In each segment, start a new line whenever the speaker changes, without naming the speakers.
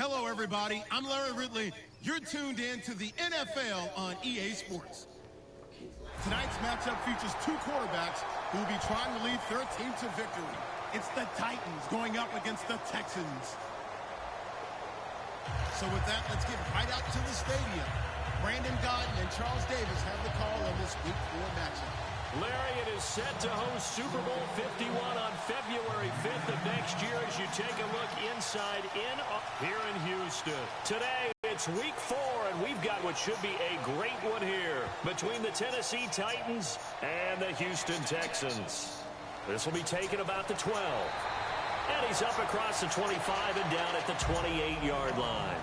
Hello, everybody. I'm Larry Ridley. You're tuned in to the NFL on EA Sports. Tonight's matchup features two quarterbacks who will be trying to lead their team to victory. It's the Titans going up against the Texans. So with that, let's get right out to the stadium. Brandon Gaudin and Charles Davis have the call on this Week 4 matchup.
Larry, it is set to host Super Bowl 51 on February 5th of next year as you take a look inside here in Houston. Today, it's Week 4, and we've got what should be a great one here between the Tennessee Titans and the Houston Texans. This will be taken about the 12. And he's up across the 25 and down at the 28-yard line.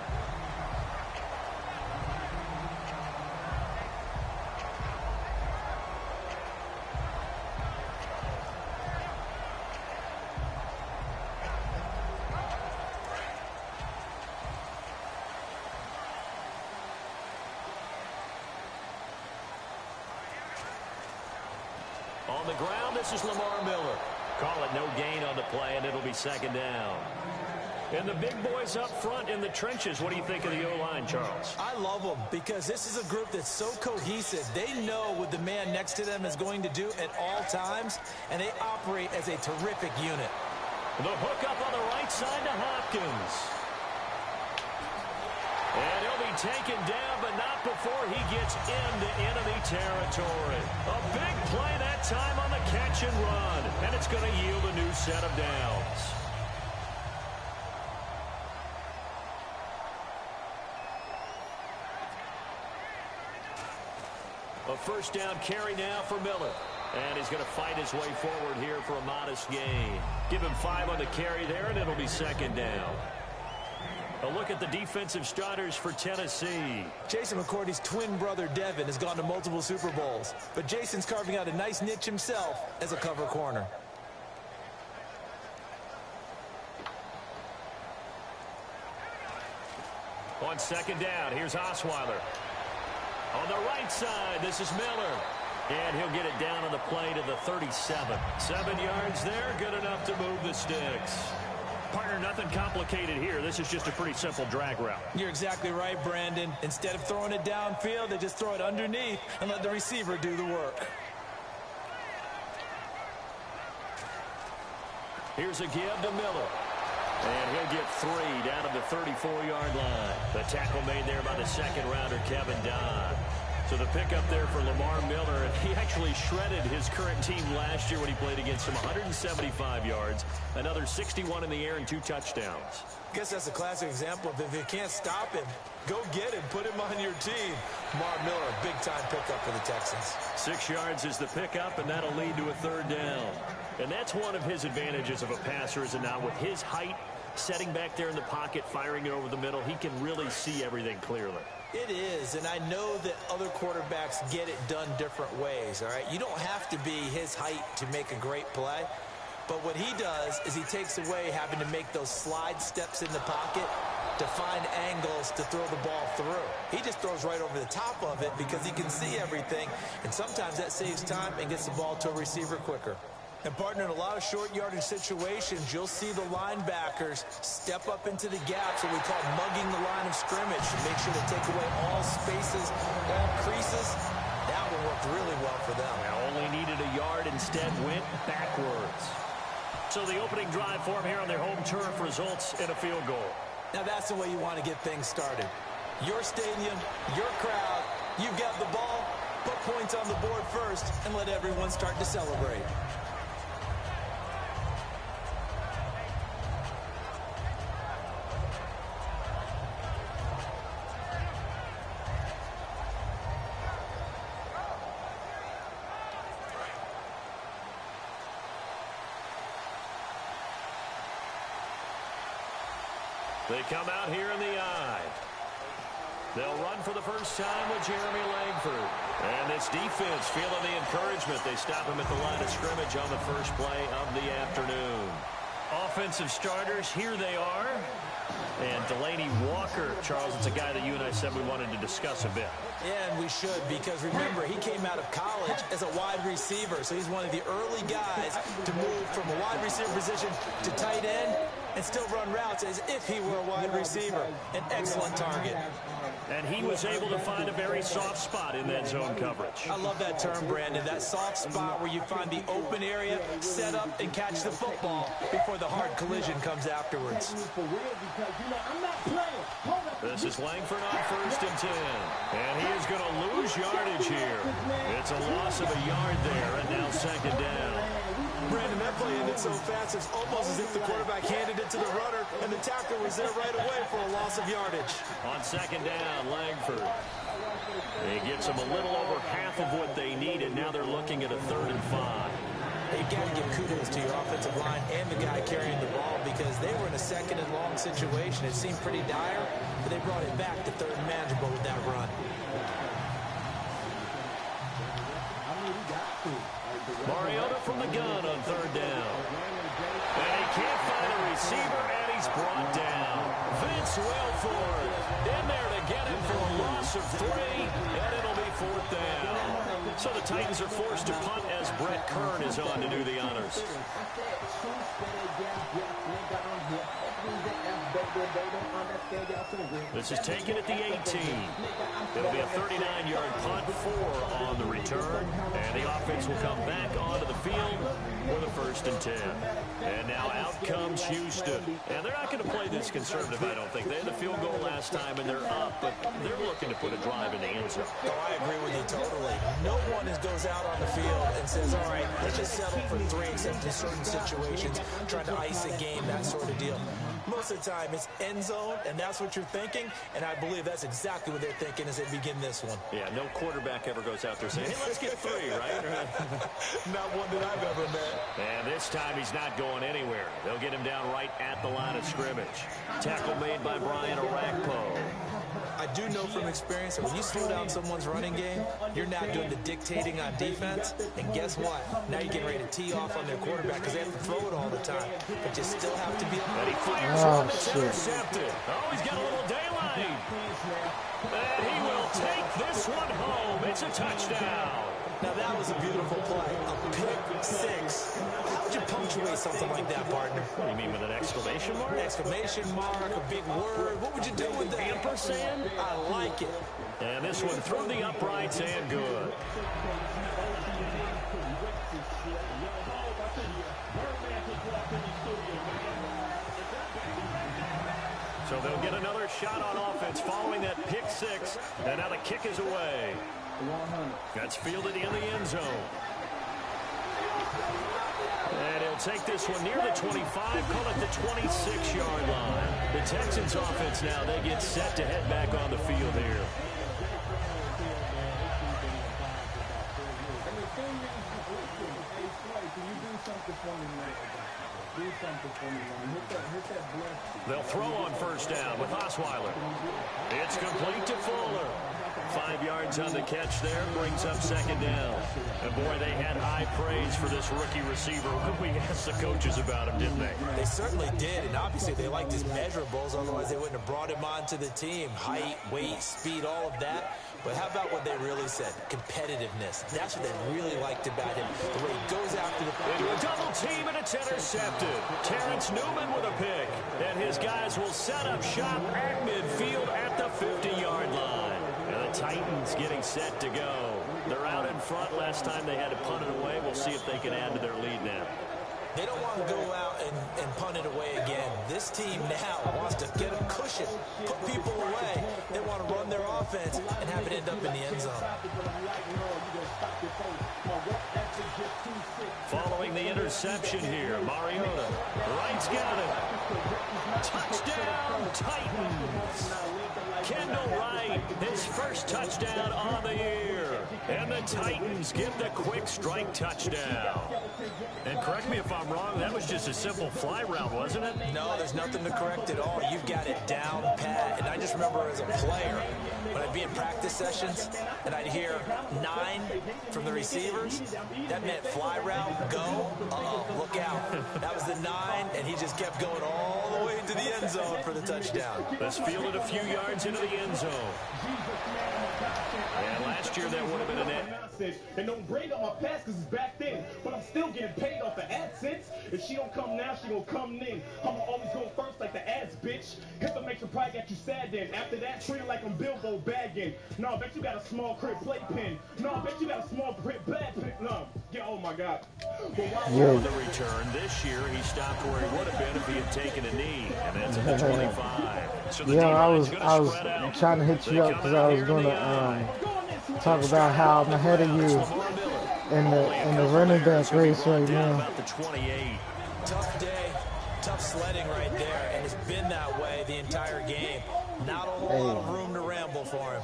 On the ground, this is Lamar Miller. Call it no gain on the play, and it'll be second down. And the big boys up front in the trenches. What do you think of the O-line, Charles?
I love them because this is a group that's so cohesive. They know what the man next to them is going to do at all times, and they operate as a terrific unit.
The hook up on the right side to Hopkins. And he'll be taken down, but not before he gets into enemy territory. A big play that time on the catch and run. And it's going to yield a new set of downs. A first down carry now for Miller. And he's going to fight his way forward here for a modest gain. Give him 5 on the carry there, and it'll be second down. A look at the defensive starters for Tennessee.
Jason McCourty's twin brother, Devin, has gone to multiple Super Bowls. But Jason's carving out a nice niche himself as a cover corner.
On second down, here's Osweiler. On the right side, this is Miller. And he'll get it down on the play to the 37. 7 yards there, good enough to move the sticks. Partner, nothing complicated here. This is just a pretty simple drag route.
You're exactly right, Brandon. Instead of throwing it downfield, they just throw it underneath and let the receiver do the work.
Here's a give to Miller. And he'll get 3 down to the 34-yard line. The tackle made there by the second-rounder, Kevin Dodd. So the pickup there for Lamar Miller, and he actually shredded his current team last year when he played against them. 175 yards, another 61 in the air, and 2 touchdowns.
I guess that's a classic example of if you can't stop him, go get him, put him on your team. Lamar Miller, a big-time pickup for the Texans.
6 yards is the pickup, and that'll lead to a third down. And that's one of his advantages of a passer, is that now with his height, setting back there in the pocket, firing it over the middle, he can really see everything clearly.
It is, and I know that other quarterbacks get it done different ways, all right? You don't have to be his height to make a great play, but what he does is he takes away having to make those slide steps in the pocket to find angles to throw the ball through. He just throws right over the top of it because he can see everything, and sometimes that saves time and gets the ball to a receiver quicker. And, partner, in a lot of short yardage situations, you'll see the linebackers step up into the gaps, what we call mugging the line of scrimmage, to make sure to take away all spaces, all creases. That one worked really well for them.
Only needed a yard, instead went backwards. So the opening drive for him here on their home turf results in a field goal.
Now that's the way you want to get things started. Your stadium, your crowd, you've got the ball, put points on the board first, and let everyone start to celebrate.
They come out here in the I. They'll run for the first time with Jeremy Langford. And this defense feeling the encouragement. They stop him at the line of scrimmage on the first play of the afternoon. Offensive starters, here they are. And Delanie Walker, Charles, it's a guy that you and I said we wanted to discuss a bit.
Yeah, and we should, because remember, he came out of college as a wide receiver, so he's one of the early guys to move from a wide receiver position to tight end, and still run routes as if he were a wide receiver. An excellent target.
And he was able to find a very soft spot in that zone coverage.
I love that term, Brandon. That soft spot where you find the open area, set up, and catch the football before the hard collision comes afterwards.
This is Langford on 1st and 10. And he is going to lose yardage here. It's a loss of a yard there, and now 2nd down.
Brandon, that play ended so fast, it's almost as if the quarterback handed it to the runner, and the tackler was there right away for a loss of yardage.
On 2nd down, Langford. He gets them a little over half of what they needed. Now they're looking at a 3rd and 5.
You've got to give kudos to your offensive line and the guy carrying the ball because they were in a 2nd and long situation. It seemed pretty dire, but they brought it back to 3rd and manageable with that run.
Mariota from the gun on 3rd down. And he can't find a receiver, and he's brought down. Vince Wilfork in there to get him for a loss of 3, and it'll be 4th down. So the Titans are forced to punt as Brett Kern is on to do the honors. This is taken at the 18. It'll be a 39-yard punt, 4 on the return, and the offense will come back onto the field with a 1st and 10. And now out comes Houston. And they're not going to play this conservative, I don't think. They had the field goal last time, and they're up, but they're looking to put a drive in the end zone.
Oh, I agree with you totally. No one goes out on the field and says, all right, let's just settle for 3, except in certain situations, trying to ice a game, that sort of deal. Most of the time, it's end zone, and that's what you're thinking, and I believe that's exactly what they're thinking as they begin this one.
Yeah, no quarterback ever goes out there saying, hey, let's get 3, right?
Not one that I've ever met.
And this time, he's not going anywhere. They'll get him down right at the line of scrimmage. Tackle made by Brian Orakpo.
I do know from experience that when you slow down someone's running game, you're not doing the dictating on defense. And guess what? Now you're getting ready to tee off on their quarterback because they have to throw it all the time. But you still have to be...
And he fires one that's intercepted. Oh, he's got a little daylight. And he will take this one home. It's a touchdown.
Now that was a beautiful play. A pick 6. How would you punctuate something like that, partner?
What do you mean, with an exclamation mark?
Exclamation mark, a big word. What would you do with that?
Ampersand?
I like it.
And this one through the uprights and good. So they'll get another shot on offense following that pick 6. And now the kick is away. That's fielded in the end zone. And he'll take this one near the 25, call it the 26-yard line. The Texans offense now, they get set to head back on the field here. They'll throw on 1st down with Osweiler. It's complete to Fuller. 5 yards on the catch there, brings up 2nd down. And boy, they had high praise for this rookie receiver. We asked the coaches about him, didn't they?
They certainly did, and obviously they liked his measurables, otherwise they wouldn't have brought him onto the team. Height, weight, speed, all of that. But how about what they really said? Competitiveness. That's what they really liked about him. The way he goes after the...
Into a double team, and it's intercepted. Terrence Newman with a pick. And his guys will set up shop at midfield at the 50-yard line. And the Titans getting set to go. They're out in front. Last time they had to punt it away. We'll see if they can add to their lead now.
They don't want to go out and punt it away again. This team now wants to get a cushion, put people away. They want to run their offense and have it end up in the end zone.
Following the interception here, Mariota. Wright's got it. Touchdown, Titans. Kendall Wright, his first touchdown on the year. And the Titans get the quick strike touchdown. And correct me if I'm wrong, that was just a simple fly route, wasn't it?
No, there's nothing to correct at all. You've got it down pat. And I just remember as a player, when I'd be in practice sessions and I'd hear 9 from the receivers, that meant fly route, go, look out. That was the 9, and he just kept going all the way into the end zone for the touchdown.
Let's field it a few yards into the end zone. And last year that would have been an
nonsense. And don't bring up my past because it's back then. But I'm still getting paid off the AdSense. If she don't come now, she gonna come then. I'ma always go first like the ads, bitch. Information probably got you sad then. After that, treat it like I'm Bilbo bagging. No, I bet you got a small crib playpen. No, I bet you got a small crib bad pen. No, yeah, oh my God.
On the return this year, he stopped where he would have been if he had taken a knee, and that's at the 25. So the
I was trying to hit you up because I was going to talk about how I'm ahead of you in the running back race right now.
About the 28.
Tough day, tough sledding right there, and it's been that way the entire game. Not a whole lot of room to ramble for him.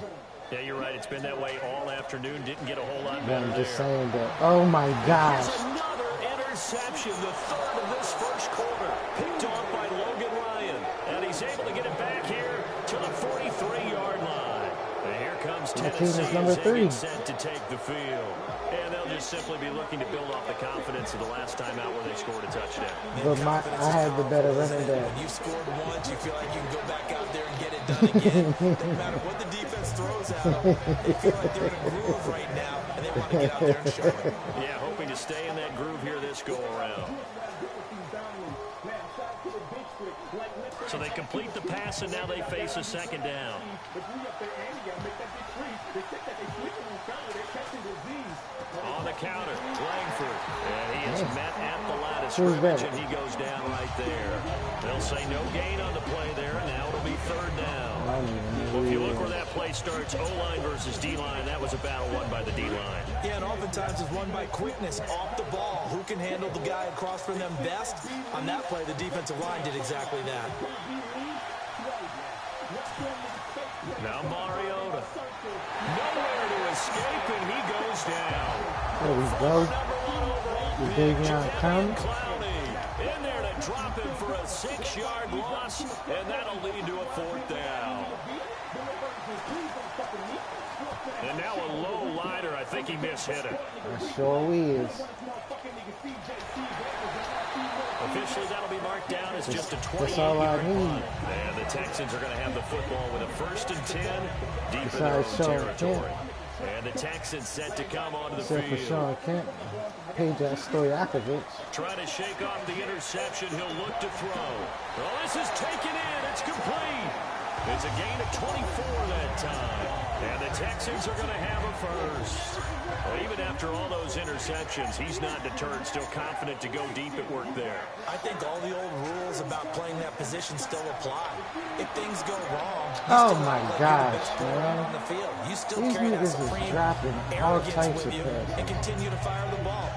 Yeah, you're right. It's been that way all afternoon. Didn't get a whole lot better.
I'm just saying that. Oh my gosh.
Another interception, the third of this first quarter. Picked off by Logan Ryan. And he's able to get it back here to the 43-yard line. And here comes Tennessee
number 3.
Set to take the field. And they'll just simply be looking to build off the confidence of the last time out where they scored a touchdown.
But I had the better running back.
When you scored once, you feel like you can go back out there and get it done again. Doesn't matter what the defense throws at them. They feel like they're in a groove right now, and they want to get out there and show it.
Yeah, hoping to stay in that groove here this go-around. So they complete the pass, and now they face a second down. On the counter, Langford. And he is met at the line of scrimmage, and he goes down right there. They'll say no gain on the play there, and now it'll be third down. Well, if you look where that play starts, O-line versus D-line, that was a battle won by the D-line.
Yeah, and oftentimes it's won by quickness off the ball. Who can handle the guy across from them best? On that play, the defensive line did exactly that.
Now Mariota. Nowhere to escape, and he goes down.
There we go. The big count.
In there to drop him for a 6-yard loss, and that'll lead to a fourth down. And now a low liner. I think he mishit it.
Sure is.
Officially, that'll be marked down as just a 28-yard
That's all I need.
And the Texans are going to have the football with a 1st and 10 deep in their own territory. And the Texans set to come onto the
Except
field.
for Sean Kemp, Peja Stojakovic.
Trying to shake off the interception. He'll look to throw. Well, this is taken in. It's complete. It's a gain of 24 that time. And the Texans are going to have a first. Well, even after all those interceptions, he's not deterred, still confident to go deep at work there.
I think all the old rules about playing that position still apply. If things go wrong,
oh my gosh, man.
On the field. You still
These
carry that
niggas
supreme
is dropping all
arrogance
types
with
of
you
passes.
and continue to fire the ball.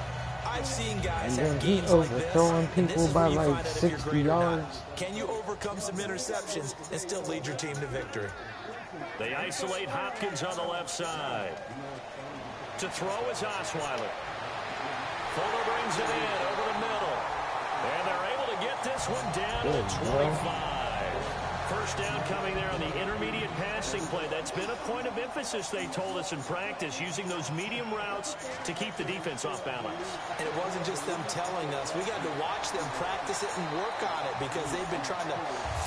I've seen guys
And
have
then he
games like this,
overthrowing
and this
people
is
by
where you
like
find out if you're
60
great or not.
yards.
Can you overcome some interceptions and still lead your team to victory?
They isolate Hopkins on the left side. To throw is Osweiler. Fuller brings it in over the middle. And they're able to get this one down to the 25. First down coming there on the intermediate passing play. That's been a point of emphasis, they told us in practice, using those medium routes to keep the defense off balance.
And it wasn't just them telling us. We got to watch them practice it and work on it because they've been trying to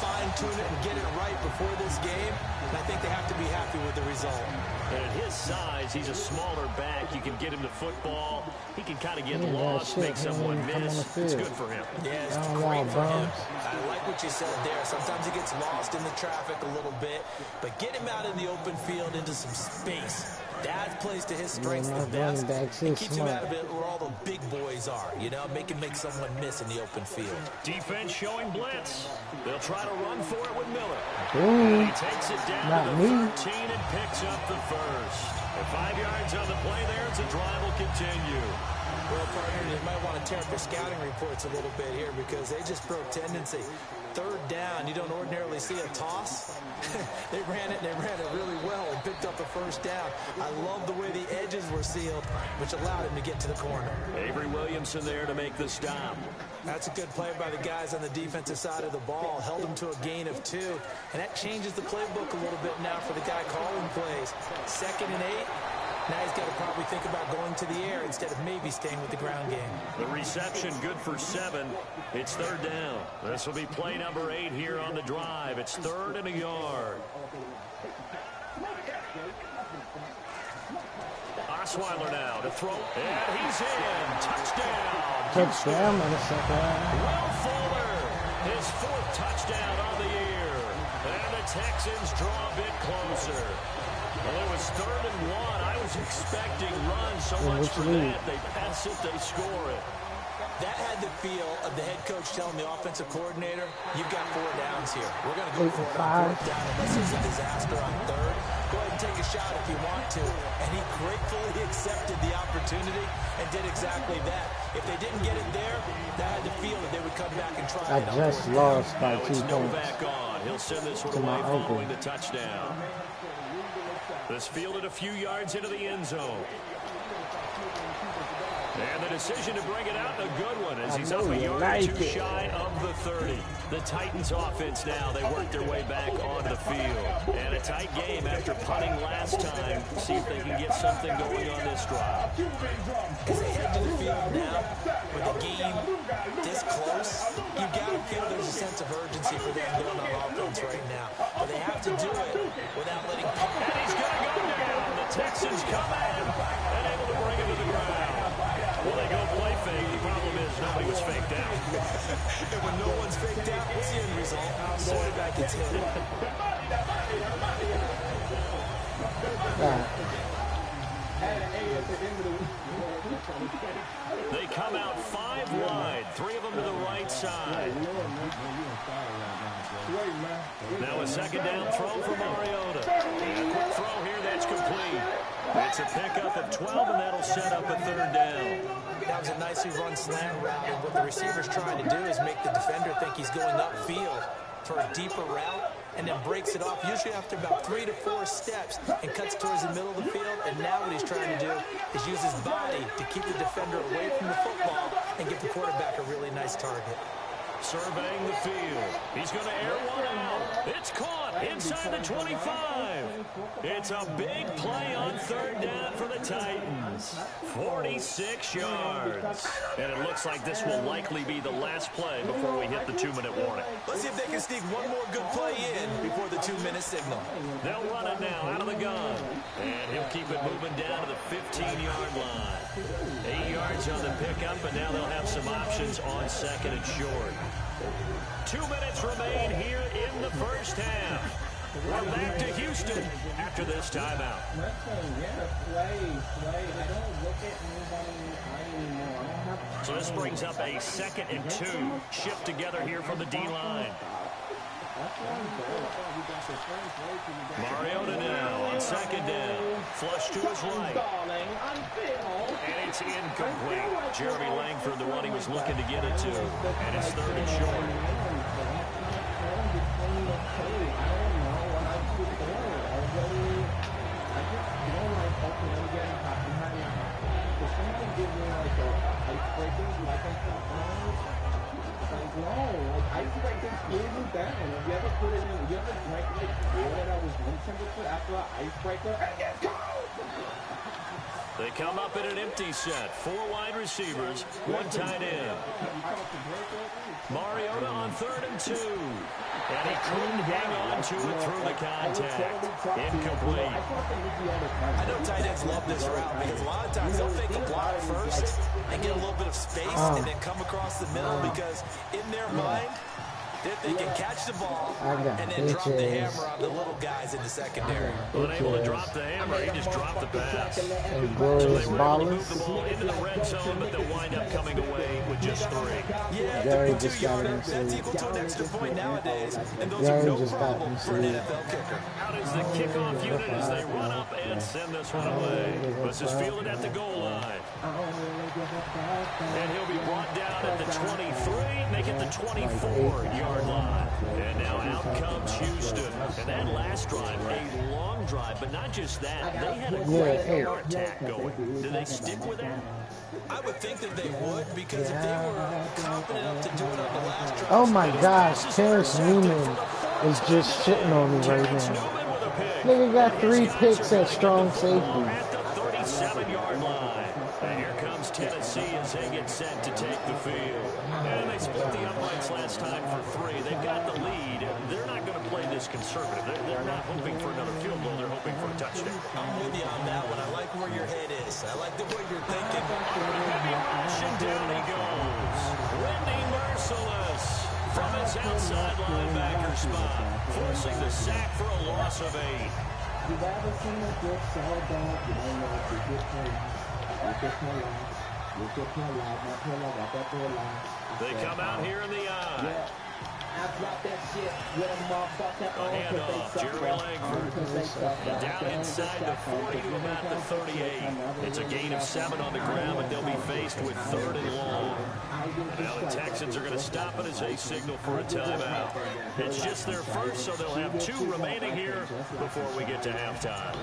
fine-tune it and get it right before this game. And I think they have to be happy with the result.
And at his size, he's a smaller back. You can get him to football. He can kind of get lost, make someone miss. It's good for him.
Yeah, it's great for him. I like what you said there. Sometimes he gets lost in the traffic a little bit, but get him out in the open field into some space. That plays to his strengths the best. It keeps him out of it where all the big boys are, you know, make someone miss in the open field.
Defense showing blitz. They'll try to run for it with Miller.
Ooh,
And he takes it down to the 13 and picks up the first. And 5 yards on the play there as the drive will continue.
Well, partner, you might want to tear up your scouting reports a little bit here because they just broke tendency. Third down, you don't ordinarily see a toss. They ran it really well and picked up the first down. I love the way the edges were sealed, which allowed him to get to the corner.
Avery Williamson there to make the stop.
That's a good play by the guys on the defensive side of the ball. Held him to a gain of 2. And that changes the playbook a little bit now for the guy calling plays. 2nd and 8. Now he's got to probably think about going to the air instead of maybe staying with the ground game.
The reception good for 7. It's third down. This will be play number 8 here on the drive. It's 3rd and a yard. Osweiler now to throw. And he's in. Touchdown.
Touchdown, Minnesota.
Will Fuller, his 4th touchdown on the year. And the Texans draw a bit closer. Well, it was 3rd and 1. I was expecting runs so much for that. They pass it, they score it.
That had the feel of the head coach telling the offensive coordinator, you've got 4 downs here. We're going to go for it on 4th down unless there's a disaster on 3rd. Go ahead and take a shot if you want to. And he gratefully accepted the opportunity and did exactly that. If they didn't get it there, that had the feel that they would come back and try
I
it.
just lost by 2 points.
Novak on. He'll send this one away following the touchdown. This fielded a few yards into the end zone. And the decision to bring it out, a good one, as he's up a yard or 2 shy of the 30. The Titans offense now, they work their way back onto the field. And a tight game after punting last time. See if they can get something going on this drive.
As they head to the field now, with the game this close, you got to feel there's a sense of urgency for them going on offense right now. But they have to do it without letting...
And he's going to go down. The Texans come in and able to bring him to the ground. Well, they go play fake. The problem is nobody was faked out.
And when no one's faked out, what's the end result? Quarterback gets hit.
They come out 5 wide, 3 of them to the right side. Now a 2nd down throw for Mariota. And a quick throw here, that's complete. It's a pickup of 12, and that'll set up a 3rd down.
That was a nicely run slant route, and what the receiver's trying to do is make the defender think he's going upfield for a deeper route, and then breaks it off, usually after about 3 to 4 steps, and cuts towards the middle of the field. And now what he's trying to do is use his body to keep the defender away from the football and give the quarterback a really nice target.
Surveying the field. He's going to air one out. It's caught inside the 25. It's a big play on 3rd down for the Titans. 46 yards. And it looks like this will likely be the last play before we hit the 2-minute warning.
Let's see if they can sneak one more good play in before the 2-minute signal.
They'll run it now out of the gun. And he'll keep it moving down to the 15-yard line. 8 yards on the pickup, and now they'll have some options on 2nd and short. 2 minutes remain here in the first half. We're back to Houston after this timeout. So this brings up a 2nd and 2. Shift together here from the D-line. Mariota now on 2nd down. Flush to his right. And it's incomplete. Jeremy Langford, the one he was looking to get it to. And it's 3rd and short. They come up in an empty set. 4 wide receivers, 1 tight end. Mariota on 3rd and 2. And he couldn't hang on to it through the contact. Incomplete.
I know tight ends love this route because a lot of times they'll fake a block first and get a little bit of space and then come across the middle because in their mind, they can catch the ball and then drop the hammer on the little guys in the secondary.
Unable to drop the hammer, he just dropped the pass. So
And
they were able to
Ballers.
move the ball into the red zone, but they'll wind up coming away with just 3.
Yeah,
Gary
32
just got
yarder,
him
that's
saved.
equal to an extra point nowadays, and those
Gary
are no
just got
problem
him
for an
saved.
NFL kicker.
Out is the kickoff unit as they run up and send this one away. This is fielded at the goal line. And he'll be brought down at the 23, make it the 24-yard line. And now out comes Houston. And that last drive, a long drive, but not just that. They had a great air attack going. Do they stick with that?
I would think that they would because if they were confident enough to do it on the last drive.
Oh my gosh, Terrence Newman is just shitting on me right now.
Newman with a pick.
Nigga got 3 picks at strong safety.
At the 37-yard line. And here comes Tennessee as they get set to take the field. And they split the uprights last time for 3. They've got the lead. They're not going to play this conservative. They're not hoping for another field goal. They're hoping for a touchdown.
I'm with you on that one. I like where your head is. I like the way you're thinking.
Heavy rush, and down he goes. Randy Mercilus from his outside linebacker spot, forcing the sack for a loss of 8.
You've ever seen a good soul dog, you don't know if you get paid.
They come out here in the eye.
Yeah. I drop that shit with a motherfucker on.
Handoff, Jerry Langford. Down inside the 40 to about the 38. It's a gain of 7 on the ground, but they'll be faced with 3rd and long. Now the Texans are going to stop it as they signal for a timeout. It's just their first, so they'll have 2 remaining here before we get to halftime.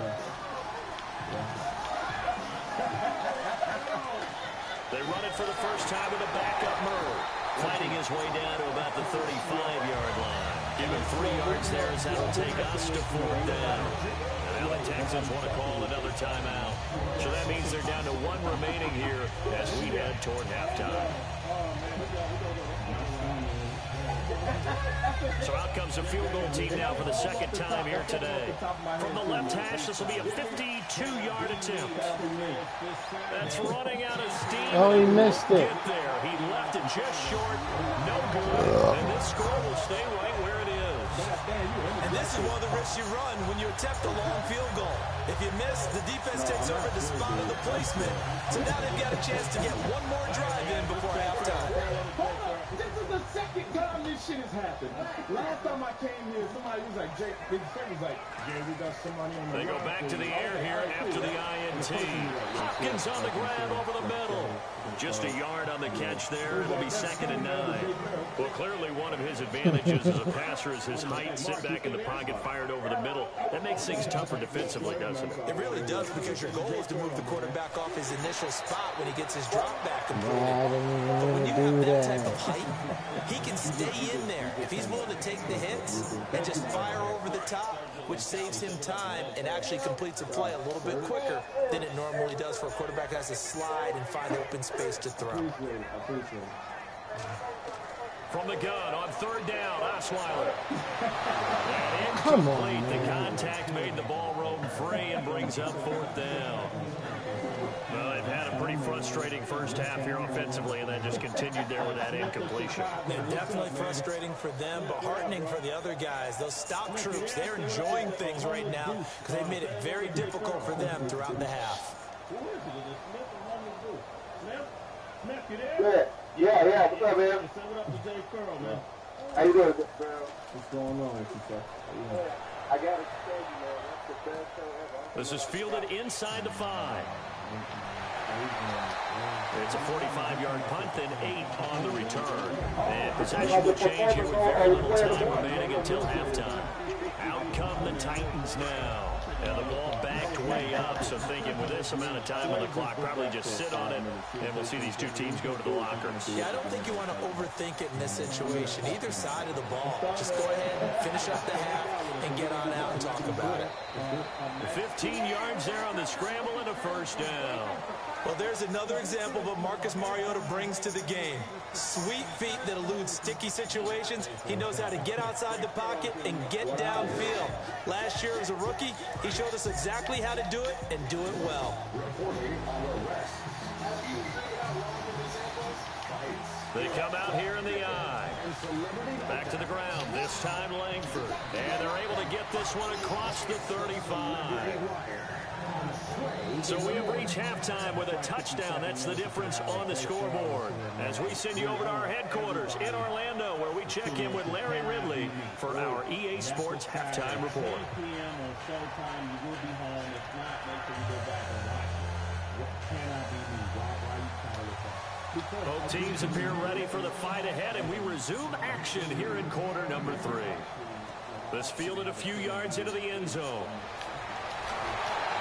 They run it for the first time with a backup Murray, fighting his way down to about the 35-yard line. Give him 3 yards there as that'll take us to 4th down. And now the Texans want to call another timeout. So that means they're down to 1 remaining here as we head toward halftime. So out comes the field goal team now for the 2nd time here today. From the left hash, this will be a 52-yard attempt. That's running out of steam.
Oh, he missed it.
Get there. He left it just short. No good. And this score will stay right where it is.
And this is one of the risks you run when you attempt a long field goal. If you miss, the defense takes over the spot of the placement. So now they've got a chance to get one more drive in before halftime.
This is the 2nd time this shit has happened. Last time I came here, somebody was like, Jake, his friend was like, yeah, we got somebody on the
They go back to the air here after the INT. Hopkins on the grab over the middle. Just a yard on the catch there. It'll be 2nd and 9. Well, clearly one of his advantages as a passer is his height. Sit back in the pocket, fired over the middle. That makes things tougher defensively, doesn't it?
It really does, because your goal is to move the quarterback off his initial spot when he gets his drop back completed.
I didn't even
But when
want
you
to
have
do
that
that.
type of height, he can stay in there. If he's willing to take the hits and just fire over the top, which saves him time and actually completes a play a little bit quicker than it normally does for a quarterback that has to slide and find open space to throw.
From the gun on 3rd down, Osweiler.
Come on,
The
man.
contact made the ball roam free and brings up 4th down. Well, they've had a pretty frustrating first half here offensively, and then just continued there with that incompletion.
Yeah, definitely frustrating for them, but heartening for the other guys. Those stop troops, they're enjoying things right now because they've made it very difficult for them throughout the half.
Smith, you there?
Yeah. What's up, man?
Say what up to Jay Curl, man.
How you doing, bro?
What's going on,
I got to tell you, man, that's the best show ever.
This is fielded inside the 5. It's a 45-yard punt, then 8 on the return. And possession will change here with very little time remaining until halftime. Out come the Titans now. And the ball backed way up, so thinking with this amount of time on the clock, probably just sit on it, and we'll see these 2 teams go to the lockers.
Yeah, I don't think you want to overthink it in this situation. Either side of the ball. Just go ahead, finish up the half, and get on out and talk about it.
15 yards there on the scramble and a 1st down.
Well, there's another example of what Marcus Mariota brings to the game. Sweet feet that elude sticky situations. He knows how to get outside the pocket and get downfield. Last year as a rookie, he showed us exactly how to do it and do it well.
They come out here in the eye. Back to the ground, this time Langford. And they're able to get this one across the 35. So we have reached halftime with a touchdown. That's the difference on the scoreboard. As we send you over to our headquarters in Orlando, where we check in with Larry Ridley for our EA Sports Halftime Report. Both teams appear ready for the fight ahead, and we resume action here in quarter number 3. This fielded a few yards into the end zone.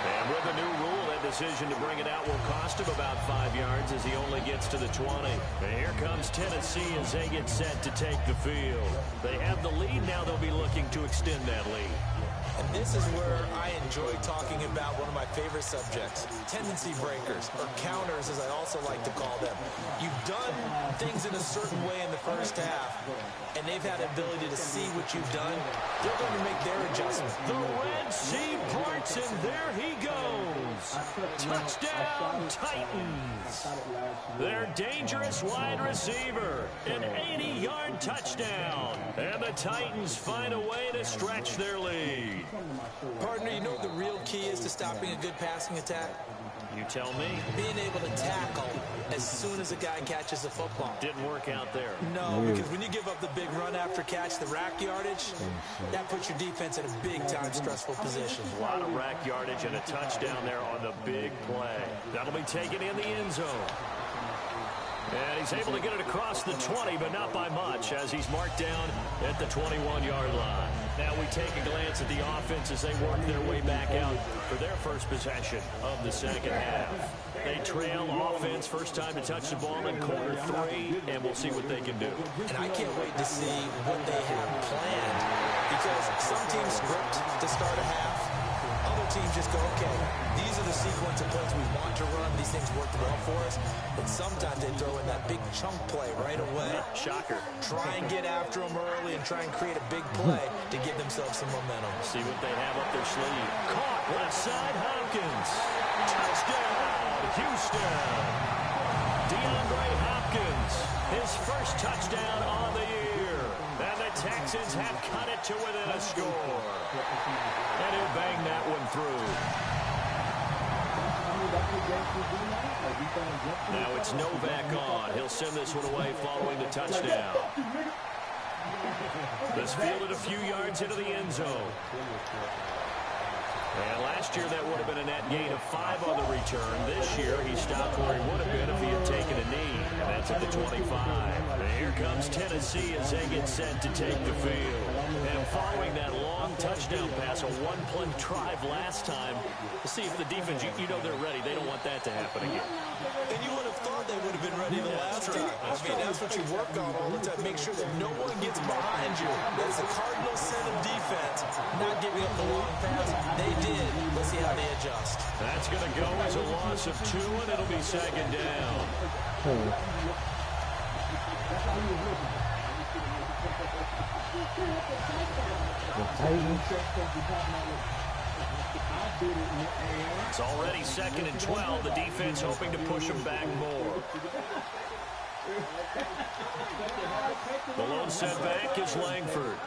And with the new rule, that decision to bring it out will cost him about 5 yards as he only gets to the 20. And here comes Tennessee as they get set to take the field. They have the lead. Now they'll be looking to extend that lead.
And this is where I enjoy talking about one of my favorite subjects, tendency breakers, or counters as I also like to call them. You've done things in a certain way in the first half, and they've had the ability to see what you've done. They're going to make their adjustment.
The Red Sea parts, and there he goes. Touchdown, Titans. Their dangerous wide receiver, an 80-yard touchdown. And the Titans find a way to stretch their lead.
Partner, you know what the real key is to stopping a good passing attack?
You tell me.
Being able to tackle as soon as a guy catches the football.
Didn't work out there.
No, because when you give up the big run after catch, the rack yardage, that puts your defense in a big-time stressful position.
A lot of rack yardage and a touchdown there on the big play. That'll be taken in the end zone. And he's able to get it across the 20, but not by much, as he's marked down at the 21-yard line. Now we take a glance at the offense as they work their way back out for their first possession of the second half. They trail offense, first time to touch the ball in quarter 3, and we'll see what they can do.
And I can't wait to see what they have planned, because some teams script to start a half. Other teams just go, okay, these are the sequence of plays we want to run. These things worked well for us. But sometimes they throw in that big chunk play right away.
Shocker.
Try and get after them early and try and create a big play to give themselves some momentum.
See what they have up their sleeve. Caught left side, Hopkins. Touchdown, Houston. DeAndre Hopkins, his first touchdown on the year. And the Texans have cut it to within a score. And he'll bang that one through. Now it's Novak on. He'll send this one away following the touchdown. This fielded a few yards into the end zone. And last year that would have been a net gain of 5 on the return. This year he stopped where he would have been if he had taken a knee. And that's at the 25. And here comes Tennessee as they get set to take the field. And following that long touchdown pass, a one-play drive last time, we'll see if the defense, you know they're ready. They don't want that to happen again.
And you would have thought they would have been ready the last time. I mean, that's what you work on all the time. Make sure that no one gets behind you. That's the Cardinals' sin of defense, not giving up the long pass. They did. Let's see how they adjust.
That's going to go as a loss of 2, and it'll be second down. It's already 2nd and 12. The defense hoping to push them back more. The lone setback is Langford.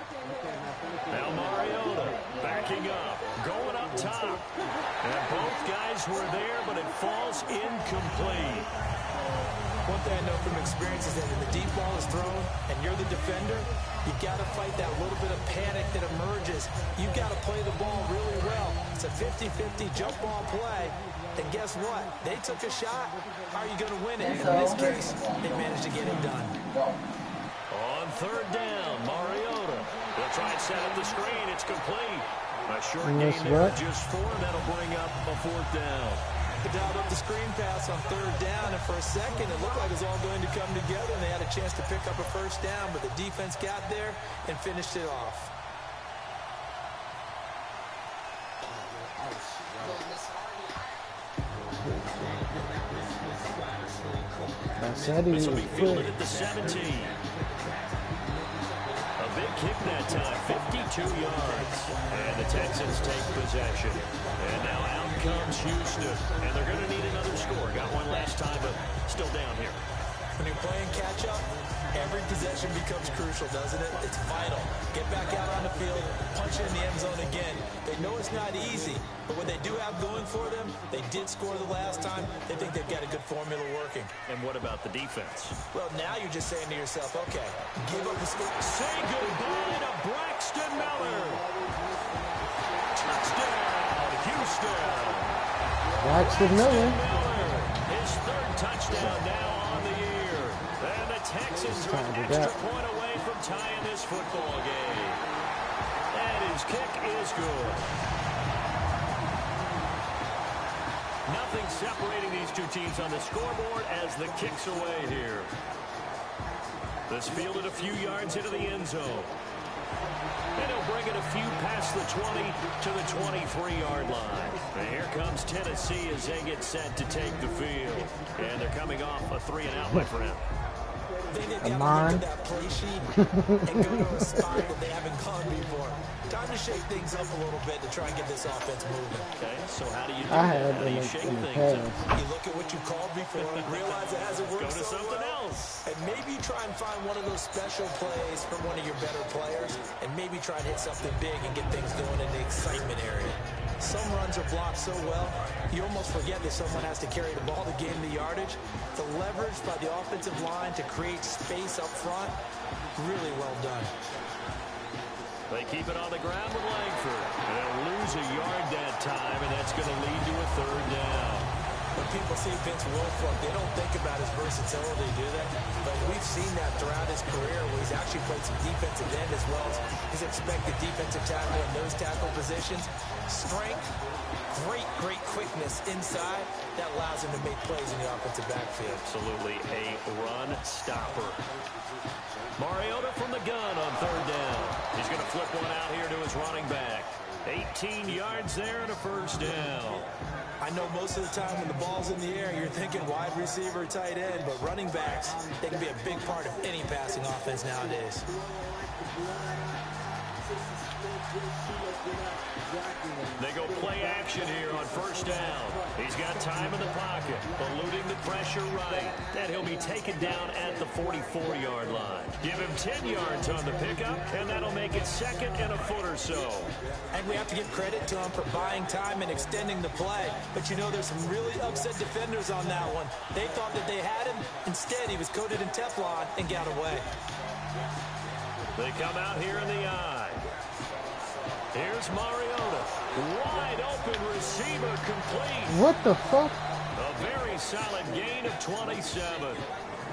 Now Mariota backing up, going up top. And both guys were there, but it falls incomplete.
One thing I know from experience is that when the deep ball is thrown and you're the defender, you got to fight that little bit of panic that emerges. You got to play the ball really well. It's a 50-50 jump ball play. And guess what? They took a shot. How are you going to win it? In this case, they managed to get it done.
On 3rd down, Mariota. They'll try and set up the screen. It's complete. A short gain there, just 4. That'll bring up a 4th down.
They dialed up the screen pass on 3rd down, and for a second it looked like it was all going to come together, and they had a chance to pick up a 1st down, but the defense got there and finished it off.
This will be fielded at the 17. A big kick that time, 52 yards. And the Texans take possession. And now out comes Houston. And they're going to need another score. Got one last time, but still down here.
When you're playing catch-up, every possession becomes crucial, doesn't it? It's vital. Get back out on the field, punch it in the end zone again. They know it's not easy, but what they do have going for them, they did score the last time. They think they've got a good formula working.
And what about the defense?
Well, now you're just saying to yourself, okay, give up the score.
Say goodbye to Braxton Miller. Touchdown, Houston.
Braxton Miller.
His 3rd touchdown now on the year. And the Texans are an extra point away from tying this football game. And his kick is good. Nothing separating these two teams on the scoreboard as the kick's away here. This fielded a few yards into the end zone. And he'll bring it a few past the 20 to the 23-yard line. And here comes Tennessee as they get set to take the field. And they're coming off a 3-and-out, my friend.
They need to look at that play sheet and go to a spot that they haven't gone before. Time to shake things up a little bit to try and get this offense moving.
Okay, so how do you do that? How do you shake things up?
You look at what you called before, realize it hasn't worked
so
something
well,
else. And maybe try and find one of those special plays from one of your better players, and maybe try and hit something big and get things going in the excitement area. Some runs are blocked so well, you almost forget that someone has to carry the ball to gain the yardage. The leverage by the offensive line to create space up front, really well done.
They keep it on the ground with Langford. They'll lose a yard that time, and that's going to lead to a 3rd down.
When people see Vince Wilfork, they don't think about his versatility, do they? But we've seen that throughout his career where he's actually played some defensive end as well as his expected defensive tackle in those tackle positions. Strength, great quickness inside. That allows him to make plays in the offensive backfield.
Absolutely a run stopper. Mariota from the gun on 3rd down. He's going to flip one out here to his running back. 18 yards there and a 1st down.
I know most of the time when the ball's in the air, you're thinking wide receiver, tight end, but running backs, they can be a big part of any passing offense nowadays.
They go play action here on 1st down. He's got time in the pocket, eluding the pressure right. And he'll be taken down at the 44-yard line. Give him 10 yards on the pickup, and that'll make it 2nd and a foot or so.
And we have to give credit to him for buying time and extending the play. But you know, there's some really upset defenders on that one. They thought that they had him. Instead, he was coated in Teflon and got away.
They come out here in the eye. Here's Mariota. Wide open receiver complete.
What the fuck?
A very solid gain of 27.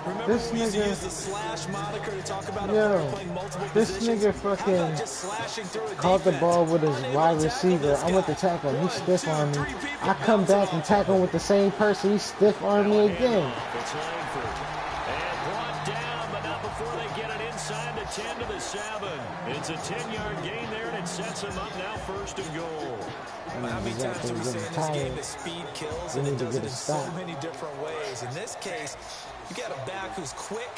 Remember
this
we used to
nigga,
use the slash moniker to talk about
playing
multiple
this
positions?
nigga fucking caught the ball with his wide receiver. I went to tackle him. He stiff on me. I come back and tackle him with the same person. He stiff on me again.
It's Langford. And brought down, but not before they get it inside the 10 to the 7. It's a 10-yard gain there, and it sets them up now 1st and goal.
How many times do we say in this game that speed kills, and it does it in so many different ways? In this case, you got a back who's quick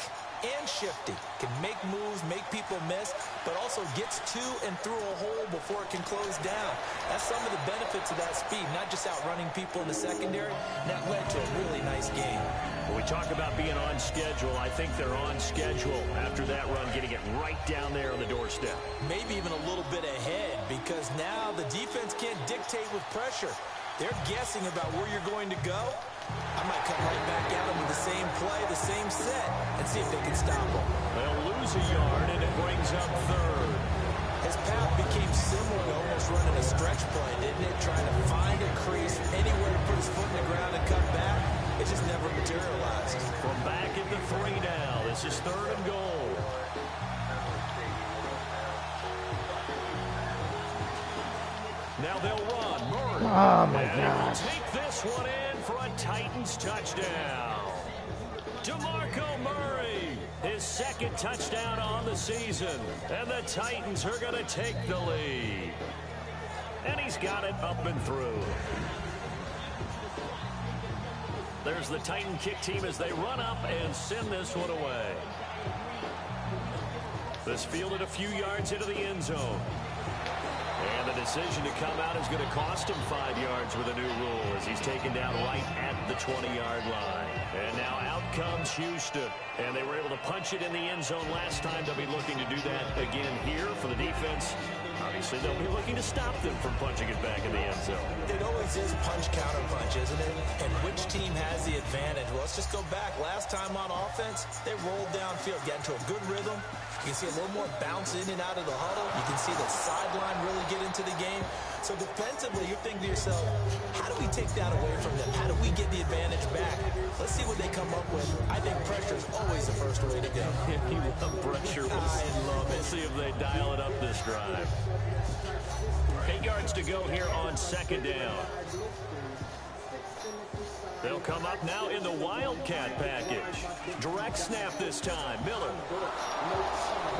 and shifty, can make moves, make people miss, but also gets to and through a hole before it can close down. That's some of the benefits of that speed, not just outrunning people in the secondary. That led to a really nice game.
When we talk about being on schedule, I think they're on schedule after that run, getting it right down there on the doorstep.
Maybe even a little bit ahead, because now the defense can't dictate with pressure. They're guessing about where you're going to go. I might come right back at them with the same play, the same set, and see if they can stop them.
They'll lose a yard, and it brings up 3rd.
His path became similar to almost running a stretch play, didn't it? Trying to find a crease, anywhere to put his foot in the ground and cut back. It just never materialized.
From back at the 3 now, this is 3rd and goal. Now they'll run. Murray.
Oh, my
and
gosh.
Take this one in for a Titans touchdown. DeMarco Murray, his 2nd touchdown on the season. And the Titans are going to take the lead. And he's got it up and through. There's the Titan kick team as they run up and send this one away. This fielded a few yards into the end zone. And the decision to come out is going to cost him 5 yards with a new rule as he's taken down right at the 20-yard line. And now out comes Houston. And they were able to punch it in the end zone last time. They'll be looking to do that again here for the defense. Obviously, they'll be looking to stop them from punching it back in the end zone.
It always is punch-counter-punch, isn't it? And which team has the advantage? Well, let's just go back. Last time on offense, they rolled downfield, got into a good rhythm. You can see a little more bounce in and out of the huddle. You can see the sideline really get into the game. So defensively, you're thinking to yourself, how do we take that away from them? How do we get the advantage back? Let's see what they come up with. I think pressure is always the first way to go.
You love pressure. We'll see if they dial it up this drive. 8 yards to go here on 2nd down. They'll come up now in the Wildcat package. Direct snap this time. Miller.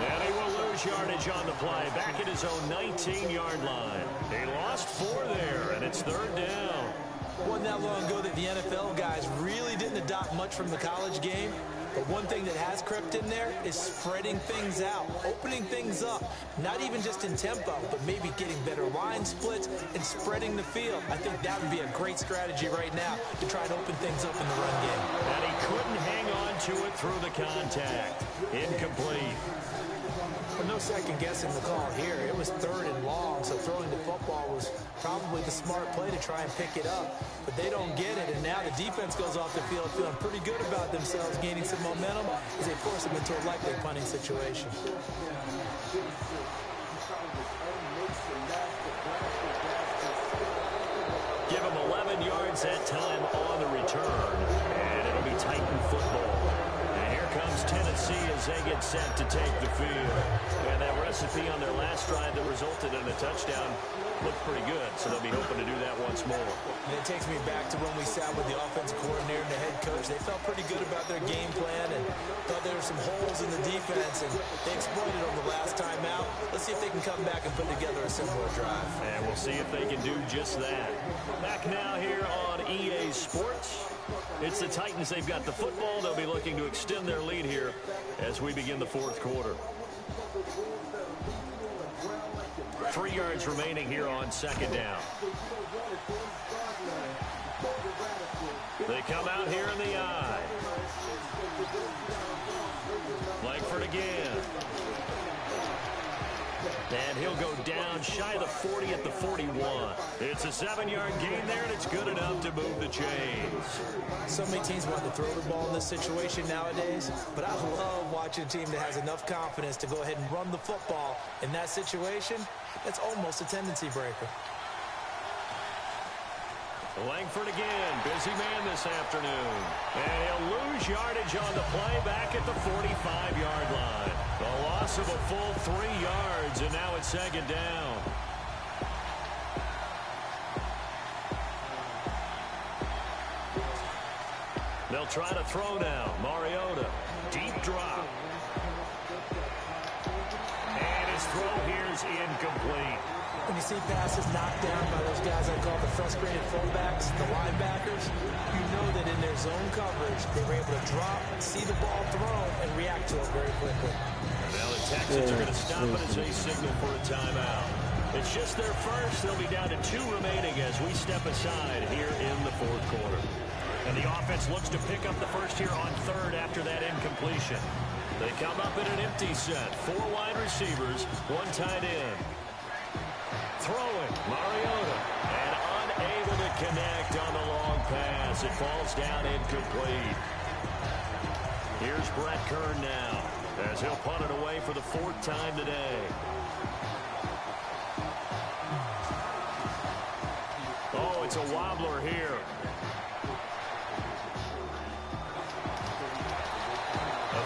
And he will lose lose yardage on the play. Back at his own 19-yard line. He lost 4 there, and it's 3rd down.
Wasn't that long ago that the NFL guys really didn't adopt much from the college game. But one thing that has crept in there is spreading things out, opening things up, not even just in tempo, but maybe getting better line splits and spreading the field. I think that would be a great strategy right now to try to open things up in the run game.
And he couldn't hang on to it through the contact. Incomplete.
Well, no second guessing the call here. It was 3rd and long, so throwing the football was probably the smart play to try and pick it up. But they don't get it, and now the defense goes off the field feeling pretty good about themselves, gaining some momentum as they force them into a likely punting situation.
Give him 11 yards that time on the return, and it'll be Titan football. And here comes Tennessee as they get set to take the field. And that recipe on their last drive that resulted in a touchdown looked pretty good, so they'll be hoping to do that once more.
And it takes me back to when we sat with the offensive coordinator and the head coach. They felt pretty good about their game plan and thought there were some holes in the defense, and they exploited them the last time out. Let's see if they can come back and put together a similar drive.
And we'll see if they can do just that. Back now here on EA Sports. It's the Titans. They've got the football. They'll be looking to extend their lead here as we begin the 4th quarter. 3 yards remaining here on 2nd down. They come out here in the eye. Langford again. And he'll go down shy of the 40 at the 41. It's a 7-yard gain there, and it's good enough to move the chains.
So many teams want to throw the ball in this situation nowadays, but I love watching a team that has enough confidence to go ahead and run the football. In that situation, that's almost a tendency breaker.
Langford again, busy man this afternoon. And he'll lose yardage on the play back at the 45-yard line. The loss of a full 3 yards, and now it's 2nd down. They'll try to throw now. Mariota, deep drop. And his throw here's incomplete.
When you see passes knocked down by those guys I call the frustrated fullbacks, the linebackers, you know that in their zone coverage, they were able to drop, see the ball thrown, and react to it very quickly.
Now the Texans are going to stop it as they signal for a timeout. It's just their first. They'll be down to 2 remaining as we step aside here in the 4th quarter. And the offense looks to pick up the first here on 3rd after that incompletion. They come up in an empty set. 4 wide receivers, 1 tight end. Throwing, Mariota, and unable to connect on the long pass. It falls down incomplete. Here's Brett Kern now, as he'll punt it away for the 4th time today. Oh, it's a wobbler here.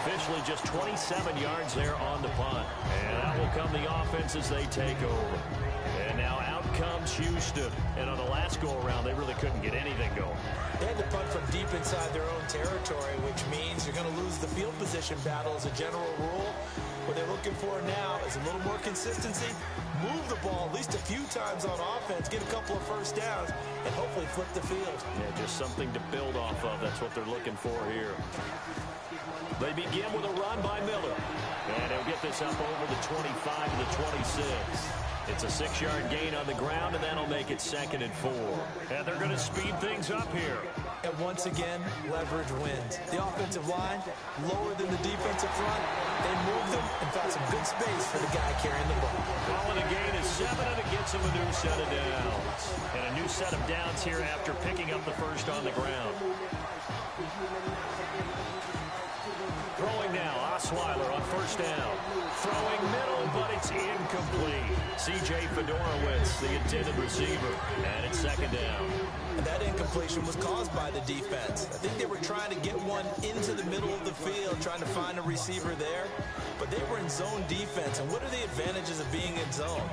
Officially just 27 yards there on the punt. And out will come the offense as they take over. And now out comes Houston. And on the last go-around, they really couldn't get anything going.
They had to punt from deep inside their own territory, which means you're going to lose the field position battle as a general rule. What they're looking for now is a little more consistency, move the ball at least a few times on offense, get a couple of first downs, and hopefully flip the field.
Yeah, just something to build off of. That's what they're looking for here. They begin with a run by Miller. And he'll get this up over the 25 to the 26. It's a 6-yard gain on the ground, and that'll make it 2nd and 4. And they're going to speed things up here.
And once again, leverage wins. The offensive line, lower than the defensive front. They moved them and found some good space for the guy carrying the ball.
Calling a gain is 7, and it gets him a new set of downs. And a new set of downs here after picking up the first on the ground. Throwing now, Osweiler on 1st down. Throwing middle, but it's incomplete. C.J. Fedorowicz, the intended receiver, and it's 2nd down.
And that incompletion was caused by the defense. I think they were trying to get one into the middle of the field, trying to find a receiver there. But they were in zone defense, and what are the advantages of being in zone?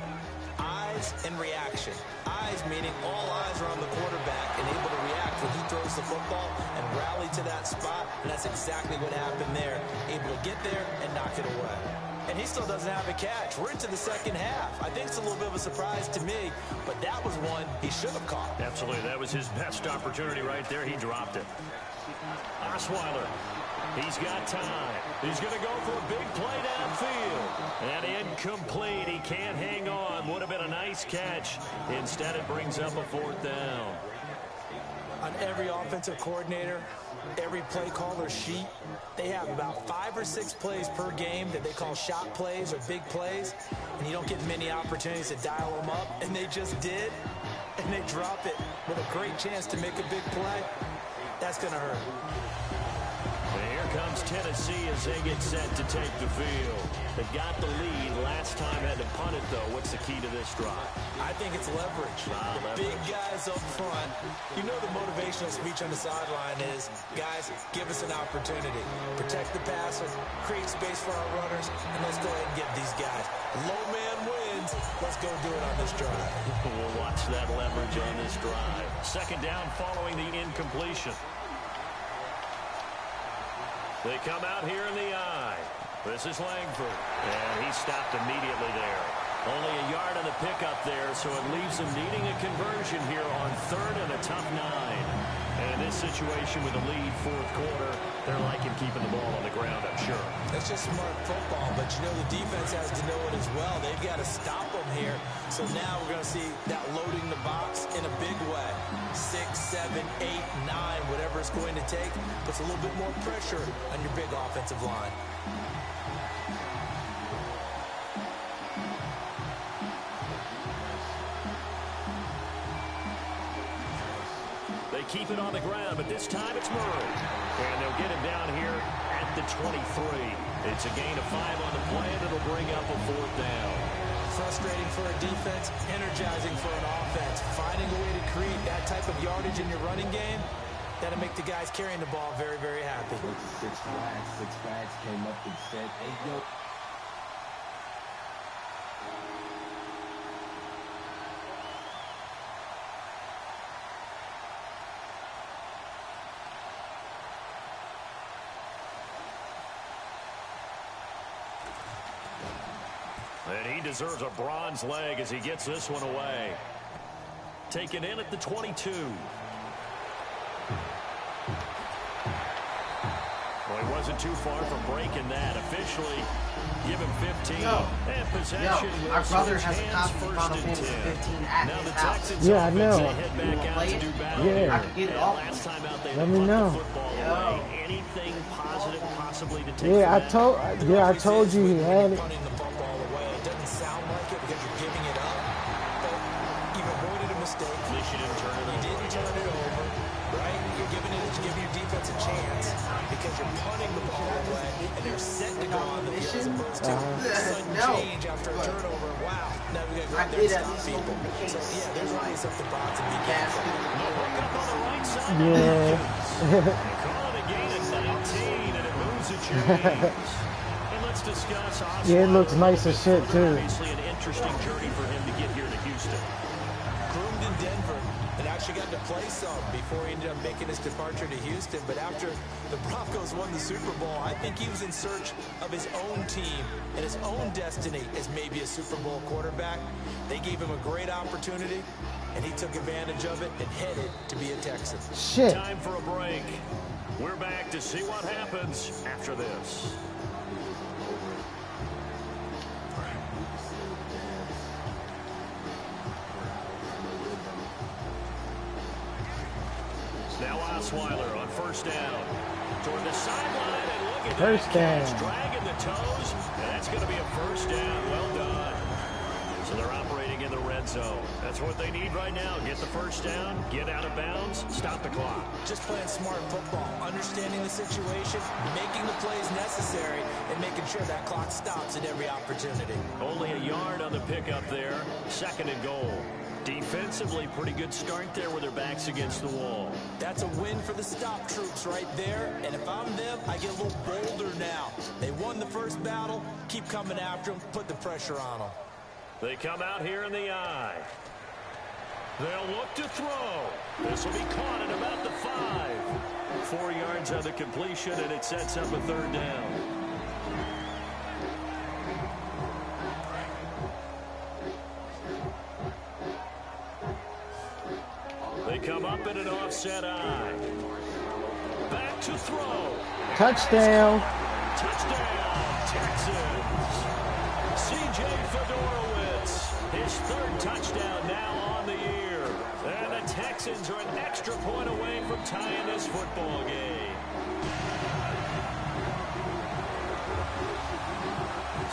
I eyes and reaction. Eyes meaning all eyes are on the quarterback and able to react when he throws the football and rally to that spot, and that's exactly what happened there. Able to get there and knock it away. And he still doesn't have a catch. We're into the second half. I think it's a little bit of a surprise to me, but that was one he should have caught.
Absolutely. That was his best opportunity right there. He dropped it. Osweiler. He's got time. He's going to go for a big play downfield. And incomplete. He can't hang on. Would have been a nice catch. Instead, it brings up a 4th down.
On every offensive coordinator, every play caller sheet, they have about 5 or 6 plays per game that they call shot plays or big plays, and you don't get many opportunities to dial them up, and they just did, and they drop it with a great chance to make a big play. That's going to hurt.
And here comes Tennessee as they get set to take the field. They got the lead. Last time had to punt it, though. What's the key to this drive?
I think it's leverage. The big guys up front. You know the motivational speech on the sideline is, guys, give us an opportunity. Protect the passer, create space for our runners, and let's go ahead and get these guys. Low man wins. Let's go do it on this drive.
We'll watch that leverage on this drive. 2nd down following the incompletion. They come out here in the eye. This is Langford. And he stopped immediately there. Only a yard on the pickup there, so it leaves him needing a conversion here on 3rd and a tough 9. And in this situation with a lead 4th quarter, they're liking keeping the ball on the ground, I'm sure.
That's just smart football, but you know the defense has to know it as well. They've got to stop them here. So now we're going to see that loading the box in a big way. 6, 7, 8, 9, whatever it's going to take, puts a little bit more pressure on your big offensive line.
They keep it on the ground, but this time it's Murray. And they'll get him down here at the 23. It's a gain of 5 on the play, and it'll bring up a 4th down.
Frustrating for a defense, energizing for an offense. Finding a way to create that type of yardage in your running game, that'll make the guys carrying the ball very, very happy.
6 flags came up and said, hey, yo.
And he deserves a bronze leg as he gets this one away. Taken in at the 22. Well, he wasn't too far from breaking that. Officially, give him 15. And possession
our brother has a copy of Final Fantasy 15 at
now
his
the
house.
Texans
Yeah, I know.
head back out to do battle.
Yeah.
I could get it off.
Last time out they
Let me know.
football away. Anything positive possibly to take
Yeah,
from
I told you he had it.
Punting the football away. It doesn't sound like it because you're giving it up, but you've avoided a mistake.
At least you didn't turn it over.
You didn't turn it over, right? You're giving your defense a chance because you're punting the ball away and they're set to go on the field as opposed to sudden change after a turnover. Wow, now we got to go out there and stop people. So yeah, there's always something positive to be careful.
Yeah.
Call it a gain of 19, and it moves at your knees. And let's discuss Osweiler.
Yeah, it looks nice as shit, too.
Obviously an interesting journey for him to get here to Houston.
Groomed in Denver and actually got to play some before he ended up making his departure to Houston. But after the Broncos won the Super Bowl, I think he was in search of his own team and his own destiny as maybe a Super Bowl quarterback. They gave him a great opportunity, and he took advantage of it and headed to be a Texan.
Shit.
Time for a break. We're back to see what happens after this. Now Osweiler on 1st down. Toward the sideline, and look at
First
that
down.
catch, dragging the toes, and that's going to be a 1st down. Well done. So they're operating in the red zone. That's what they need right now. Get the 1st down, get out of bounds, stop the clock.
Just playing smart football, understanding the situation, making the plays necessary, and making sure that clock stops at every opportunity.
Only a yard on the pickup there. 2nd and goal. Defensively, pretty good start there with their backs against the wall.
That's a win for the stop troops right there. And if I'm them, I get a little bolder now. They won the first battle. Keep coming after them. Put the pressure on them.
They come out here in the I. They'll look to throw. This will be caught at about the 5. 4 yards on the completion, and it sets up a 3rd down. They come up in an offset I. Back to throw.
Touchdown.
Touchdown, Texans. C.J. Fedorowicz, his 3rd touchdown now on the year. And the Texans are an extra point away from tying this football game.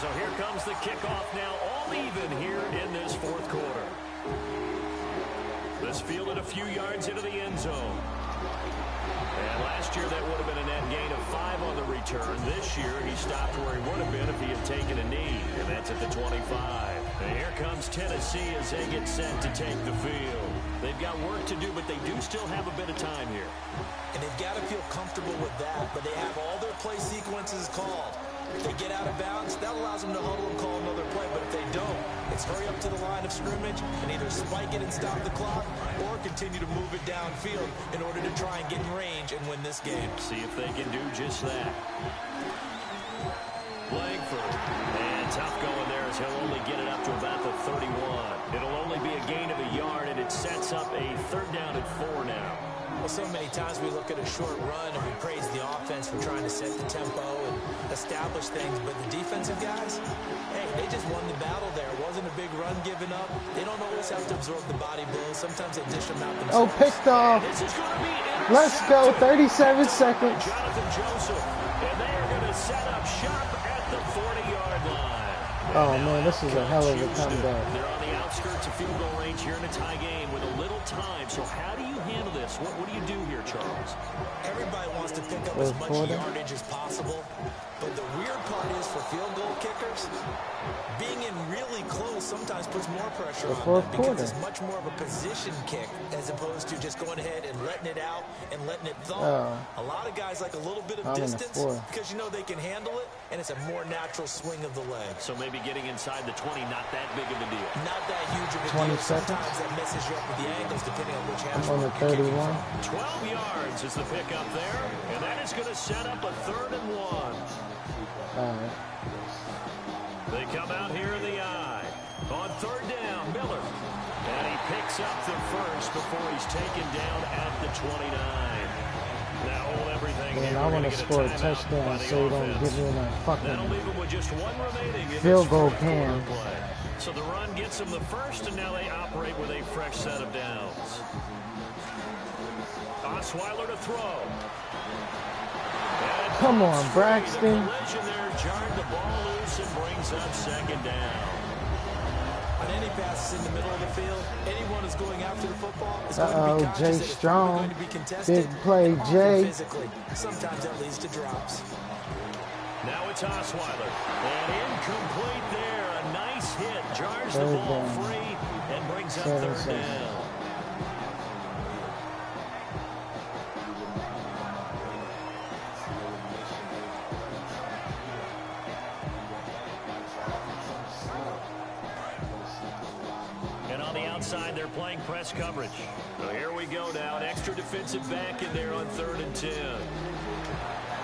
So here comes the kickoff now, all even here in this 4th quarter. This fielded a few yards into the end zone. And last year that would have been a net gain of 5 on the return. This year he stopped where he would have been if he had taken a knee, and that's at the 25. And here comes Tennessee as they get set to take the field. They've got work to do, but they do still have a bit of time here.
And they've got to feel comfortable with that, but they have all their play sequences called. If they get out of bounds, that allows them to huddle and call another play. But if they don't, it's hurry up to the line of scrimmage and either spike it and stop the clock or continue to move it downfield in order to try and get in range and win this game.
See if they can do just that. Langford. And tough going there as he'll only get it up to about the 31. It'll only be a gain of a yard, and it sets up a 3rd down at 4 now.
Well, so many times we look at a short run and we praise the offense for trying to set the tempo and establish things, but the defensive guys, hey, they just won the battle there. It wasn't a big run given up. They don't always have to absorb the body blows. Sometimes they dish them out themselves.
Oh, picked off. Let's go. 37 seconds.
Jonathan Joseph, and they are going to set up shop at the 40-yard line.
Oh, man, this is a hell of a comeback.
They're on the outskirts of field goal range here in a tie game with a little time. So how do you handle this? What do you do here, Charles?
Everybody wants to pick up as much yardage as possible, but the weird part is for field goal kickers, being in really close sometimes puts more pressure on them because it's much more of a position kick as opposed to just going ahead and letting it out and letting it thaw. A lot of guys like a little bit of distance because you know they can handle it, and it's a more natural swing of the leg.
So maybe getting inside the 20, not that big of a deal.
Not that huge of a
20
deal.
seconds.
Sometimes that messes you up with the angles depending on which half
I'm on the 31.
12 yards is the pickup there, and that is going to set up a 3rd and 1.
All right.
They come out here in the I. On 3rd down, Miller. And he picks up the 1st before he's taken down at the 29. Now hold everything
Man,
here.
I want to score a touchdown so you don't give me in that
That'll leave
fucking
him with just 1 remaining in
field
this
goal
4th
can.
quarter play. So the run gets them the 1st, and now they operate with a fresh set of downs. Osweiler to throw.
Come on, Braxton.
Collision there, jarred the ball loose and brings up 2nd down.
On any passes in the middle of the field, anyone who's going after the football is going to be conscious
Jay
that it's
Strong.
going to be contested.
Big play,
often
Jay.
Physically. Sometimes that leads to drops.
Now it's Osweiler. And incomplete there. A nice hit. Jars the ball free and brings up 3rd down. Outside, they're playing press coverage. So here we go now. An extra defensive back in there on 3rd and 10.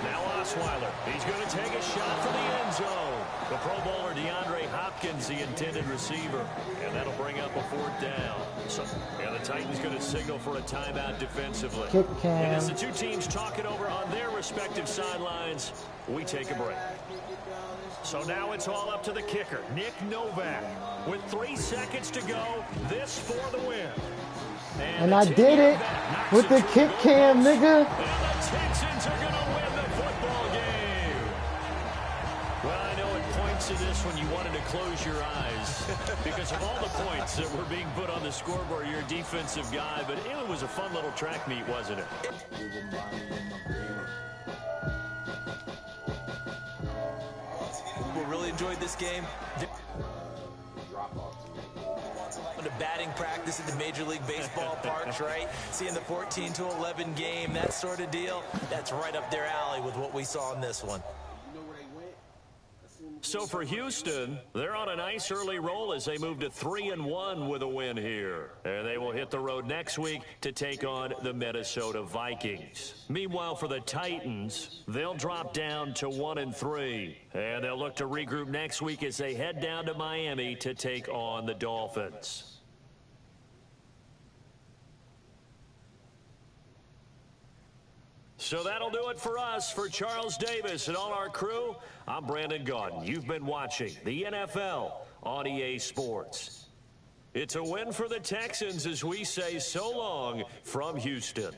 Now Osweiler. He's going to take a shot for the end zone. The Pro Bowler DeAndre Hopkins, the intended receiver. And that'll bring up a 4th down. So, the Titans going to signal for a timeout defensively.
Kick cam.
And as the two teams talk it over on their respective sidelines, we take a break. So now it's all up to the kicker, Nick Novak. With 3 seconds to go, this for the win.
And I did it with the kick cam, nigga.
And the Texans are going to win the football game. Well, I know it points to this when you wanted to close your eyes because of all the points that were being put on the scoreboard. You're a defensive guy, but it was a fun little track meet, wasn't it?
People really enjoyed this game. To batting practice at the Major League Baseball parks, right? Seeing the 14-11 game, that sort of deal, that's right up their alley with what we saw in this one.
You know where they went?
So for Houston, they're on a nice early roll as they move to 3-1 with a win here. And they will hit the road next week to take on the Minnesota Vikings. Meanwhile, for the Titans, they'll drop down to 1-3. And they'll look to regroup next week as they head down to Miami to take on the Dolphins. So that'll do it for us. For Charles Davis and all our crew, I'm Brandon Gaudin. You've been watching the NFL on EA Sports. It's a win for the Texans as we say so long from Houston.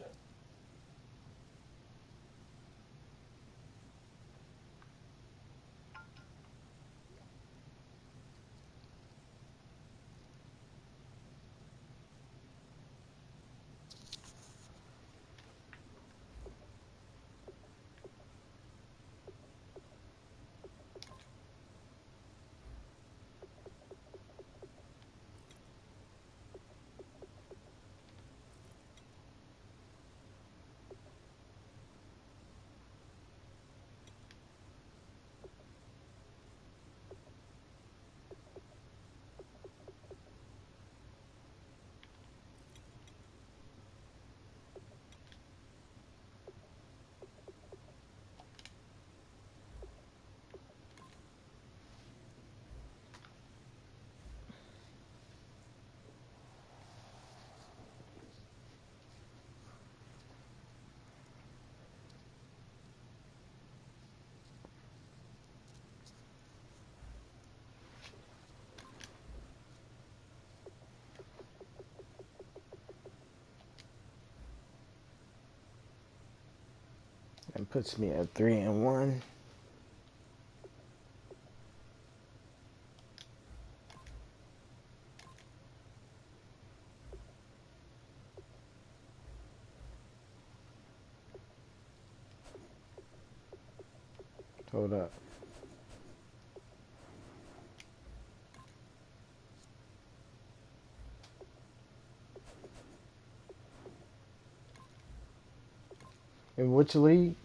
And puts me at 3-1. Hold up. In which league?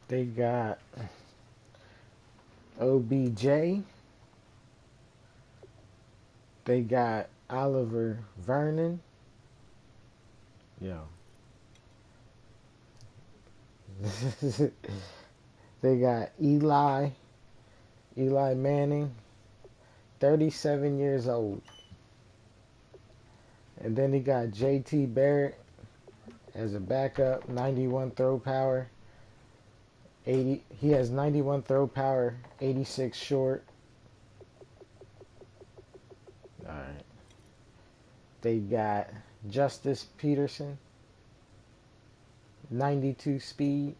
They got OBJ. They got Oliver Vernon. Yo. They got Eli Manning, 37 years old. And then he got JT Barrett as a backup, 91 throw power. He has 91 throw power, 86 short. All right. They got Justice Peterson, 92 speed,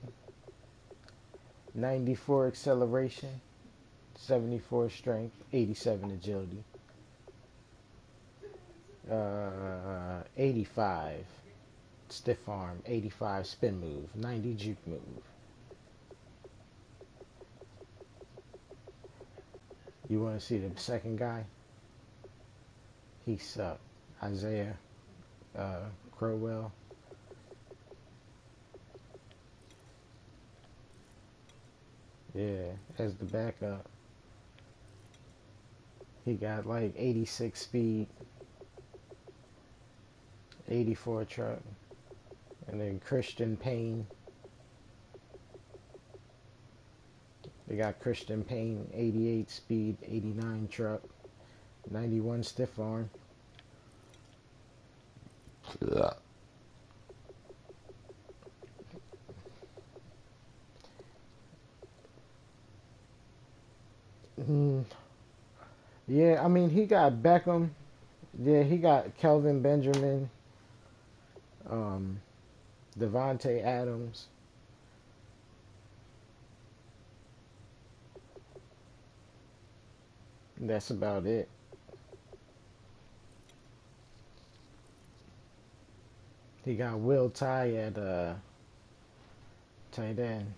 94 acceleration, 74 strength, 87 agility, 85 stiff arm, 85 spin move, 90 juke move. You want to see the second guy? He sucked. Isaiah Crowell. Yeah, as the backup. He got like 86 speed, 84 truck, and then Christian Payne. They got Christian Payne, 88 speed, 89 truck, 91 stiff arm. Yeah, I mean, he got Beckham. Yeah, he got Kelvin Benjamin. Devontae Adams. That's about it. He got Will Tye at tight end.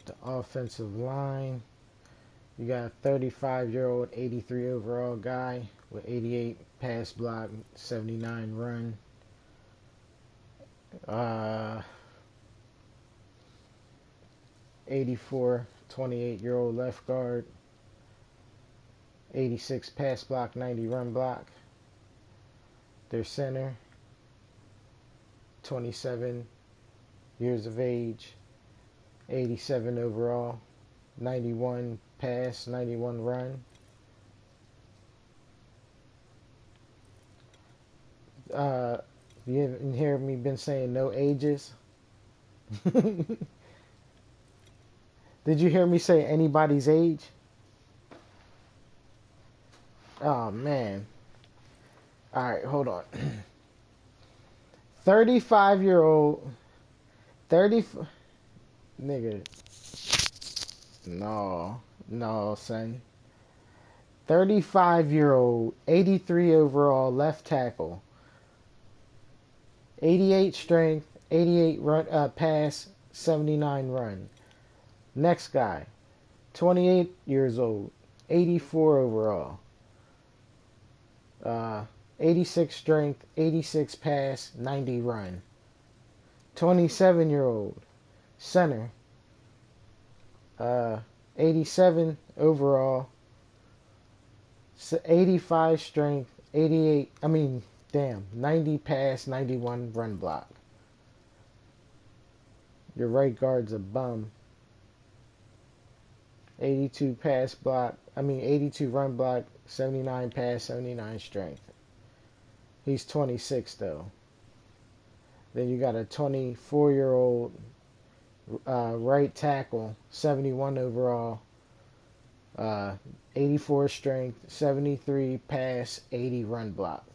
The offensive line, you got a 35-year-old, 83 overall guy with 88 pass block, 79 run. 84, 28-year-old left guard, 86 pass block, 90 run block. Their center, 27 years of age, 87 overall, 91 pass, 91 run. You haven't heard me been saying no ages? Did you hear me say anybody's age? Oh, man. All right, hold on. 35-year-old, nigga. No, son. 35-year-old, 83 overall left tackle. 88 strength, 88 run, pass, 79 run. Next guy, 28 years old, 84 overall. 86 strength, 86 pass, 90 run. 27-year-old, center. 87 overall, 85 strength, 90 pass, 91 run block. Your right guard's a bum. 82 run block, 79 pass, 79 strength. He's 26 though. Then you got a 24-year-old right tackle, 71 overall, 84 strength, 73 pass, 80 run block.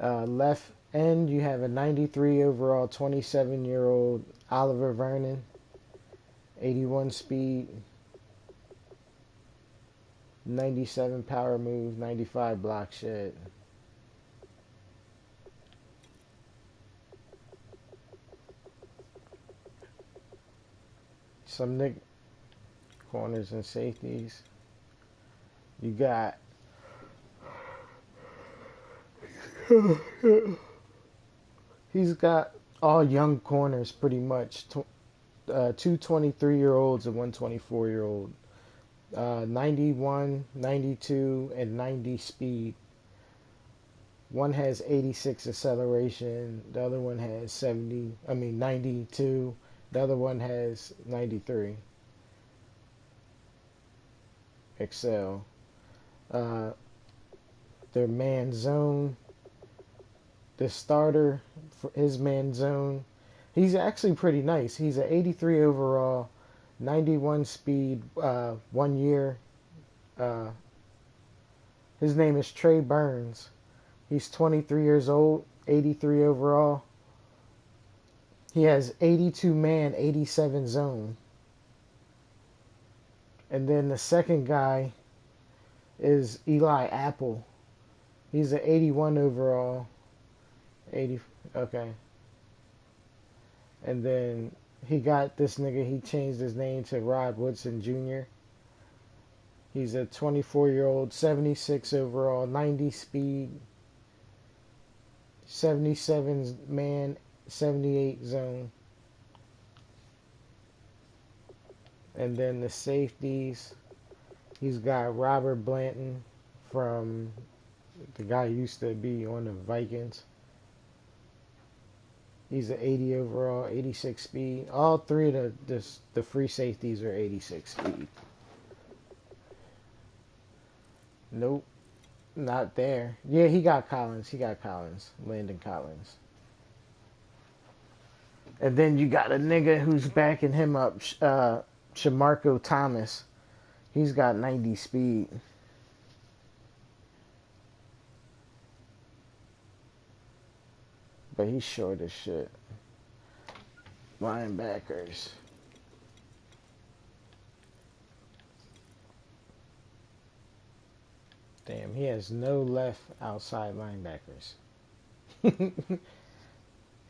Left end, you have a 93 overall, 27-year-old Oliver Vernon, 81 speed, 97 power move, 95 block shed. Some nick corners and safeties. You got he's got all young corners pretty much. Two 23-year-olds and one 24-year-old. 91, 92, and 90 speed. One has 86 acceleration. The other one has 92. The other one has 93. Excel. Their man zone. The starter, for his man zone. He's actually pretty nice. He's an 83 overall, 91 speed, 1 year. His name is Trey Burns. He's 23 years old, 83 overall. He has 82 man, 87 zone. And then the second guy is Eli Apple. He's an 81 overall. Okay. And then he got this nigga, he changed his name to Rod Woodson Jr. He's a 24-year-old, 76 overall, 90 speed, 77 man, 78 zone. And then the safeties, he's got Robert Blanton from the guy who used to be on the Vikings. He's an 80 overall, 86 speed. All three of the free safeties are 86 speed. Nope, not there. Yeah, he got Collins. Landon Collins. And then you got a nigga who's backing him up, Shamarko Thomas. He's got 90 speed. but he's short as shit. Linebackers. Damn, he has no left outside linebackers.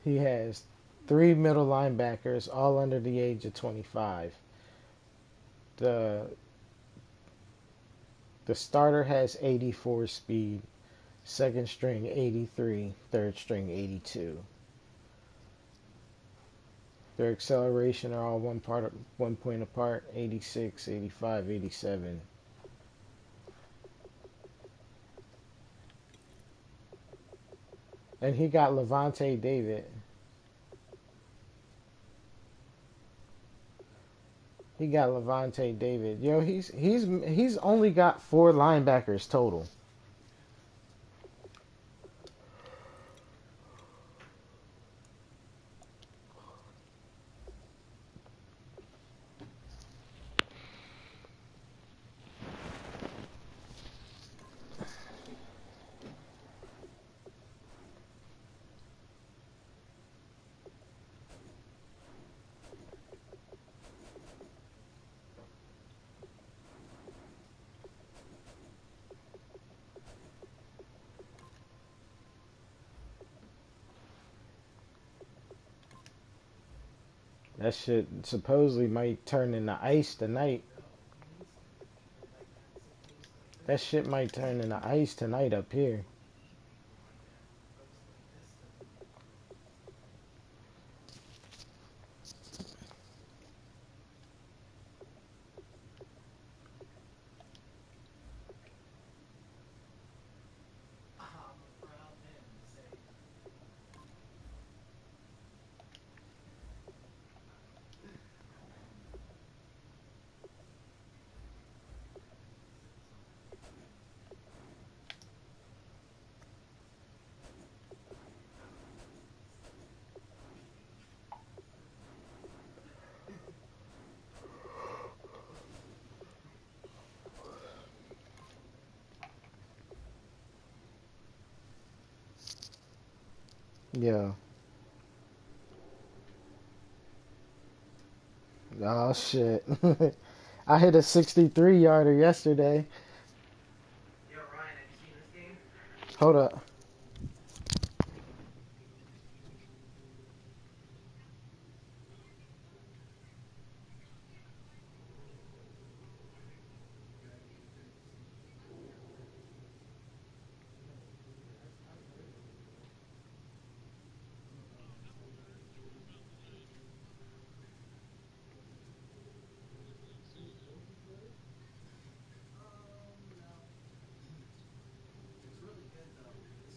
He has 3 middle linebackers, all under the age of 25. The starter has 84 speed, second string 83, third string 82. Their acceleration are all 1 point apart, 86, 85, 87. And he got Levante David. He got Levante David. Yo, he's only got 4 linebackers total. That shit supposedly might turn into ice tonight. That shit might turn into ice tonight up here. Yeah. Oh shit. I hit a 63-yarder yesterday.
Yo, Ryan, have you seen this game?
Hold up.
It's really good, though.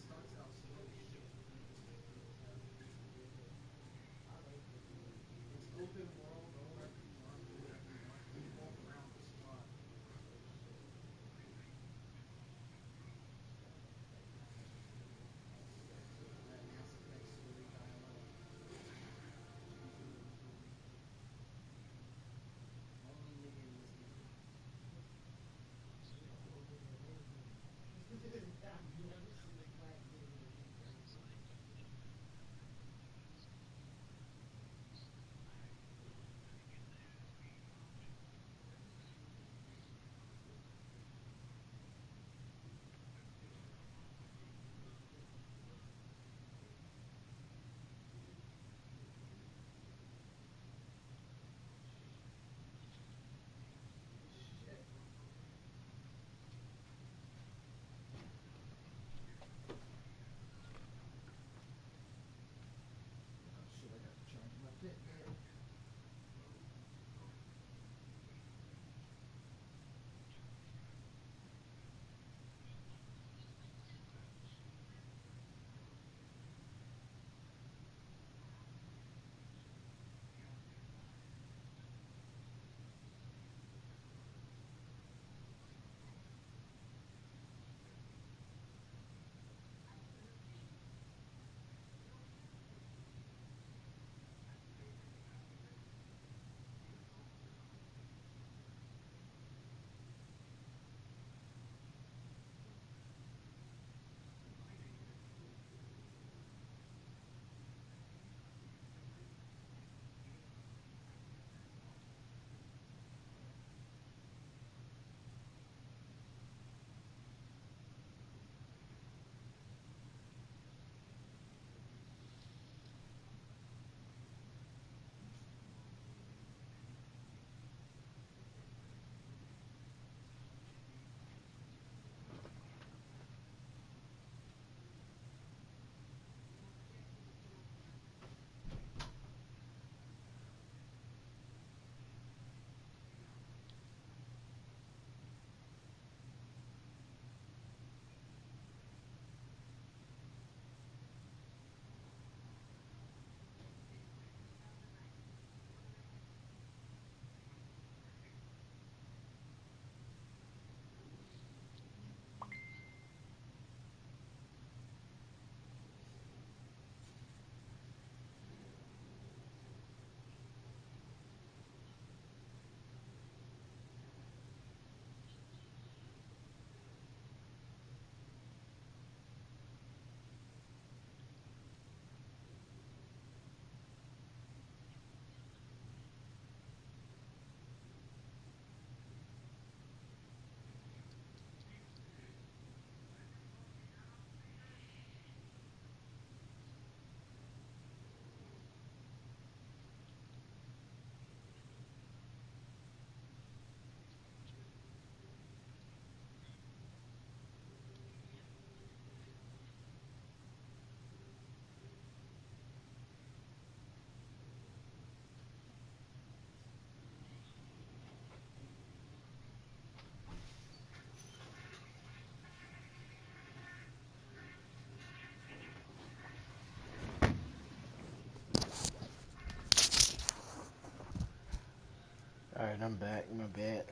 Alright, I'm back. My bad.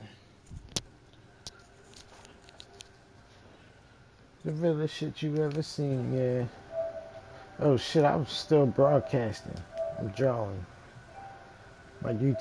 The realest shit you ever seen, yeah. Oh shit, I'm still broadcasting. I'm drawing. My YouTube.